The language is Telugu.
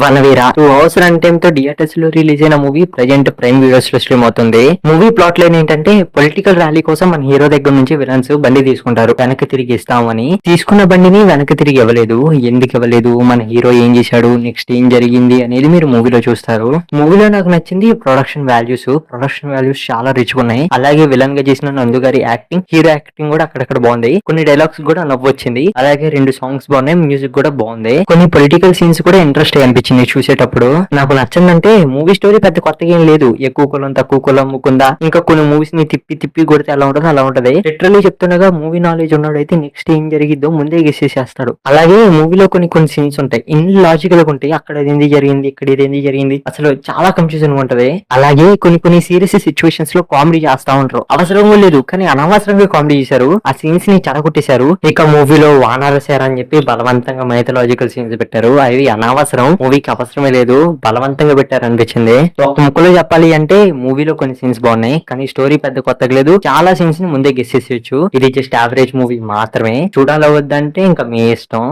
వనవీర 2 అవర్స్ రన్ టైమ్ తో థియేటర్స్ లో రిలీజ్ అయిన మూవీ ప్రజెంట్ ప్రైమ్ వీడియోస్ లో స్ట్రీమ్ అవుతుంది. మూవీ ప్లాట్ లైన్ ఏంటంటే పొలిటికల్ ర్యాలీ కోసం మన హీరో దగ్గర నుంచి విలన్స్ బండి తీసుకుంటారు, వెనక్కి తిరిగి ఇస్తామని. తీసుకున్న బండిని వెనక్కి తిరిగి ఇవ్వలేదు. ఎందుకు ఇవ్వలేదు, మన హీరో ఏం చేశాడు, నెక్స్ట్ ఏం జరిగింది అనేది మీరు మూవీలో చూస్తారు. మూవీలో నాకు నచ్చింది ప్రొడక్షన్ వాల్యూస్ చాలా రిచ్ గా ఉన్నాయి. అలాగే విలన్ గా చేసిన నందు గారి యాక్టింగ్, హీరో యాక్టింగ్ కూడా అక్కడక్కడ బాగుంది. కొన్ని డైలాగ్స్ కూడా నవ్వు వచ్చింది. అలాగే 2 సాంగ్స్ బాగున్నాయి, మ్యూజిక్ కూడా బాగుంది. కొన్ని పొలిటికల్ సీన్స్ కూడా ఇంట్రెస్ట్ అనిపించింది చూసేటప్పుడు. నాకు నచ్చిందంటే మూవీ స్టోరీ పెద్ద కొత్తగా ఏం లేదు. ఎక్కువ కులం తక్కువ కులం ముకుందా, ఇంకా కొన్ని మూవీస్ ని తిప్పి తిప్పి కొడితే ఎలా ఉంటుందో అలా ఉంటది. లిటరల్లీ చెప్తుండగా మూవీ నాలెడ్జ్ ఉన్నాడు అయితే నెక్స్ట్ ఏం జరిగిద్దో ముందే గెస్ చేసేస్తాడు. అలాగే మూవీలో కొన్ని సీన్స్ ఉంటాయి, ఇన్ లాజికల్ గా ఉంటాయి. అక్కడ ఇది జరిగింది, ఇక్కడ ఇది జరిగింది, అసలు చాలా కన్ఫ్యూజన్ ఉంటది. అలాగే కొన్ని సీరియస్ సిచ్యువేషన్స్ లో కామెడీ చేస్తా ఉంటారు. అవసరం లేదు కానీ అనవసరంగా కామెడీ చేశారు. ఆ సీన్స్ ని చెడగొట్టేశారు. ఇక మూవీలో వానరసేర అని చెప్పి బలవంతంగా మైథలాజికల్ సీన్స్ పెట్టారు. అవి అనవసరం, మూవీకి అవసరమే లేదు, బలవంతంగా పెట్టారు అనిపించింది. ఒక ముక్కలో చెప్పాలి అంటే మూవీలో కొన్ని సీన్స్ బాగున్నాయి కానీ స్టోరీ పెద్ద కొత్తగా లేదు. చాలా సీన్స్ ని ముందే గెస్ చేసేయచ్చు. ఇది జస్ట్ యావరేజ్ మూవీ మాత్రమే. చూడాలవద్దంటే ఇంకా మీ ఇష్టం.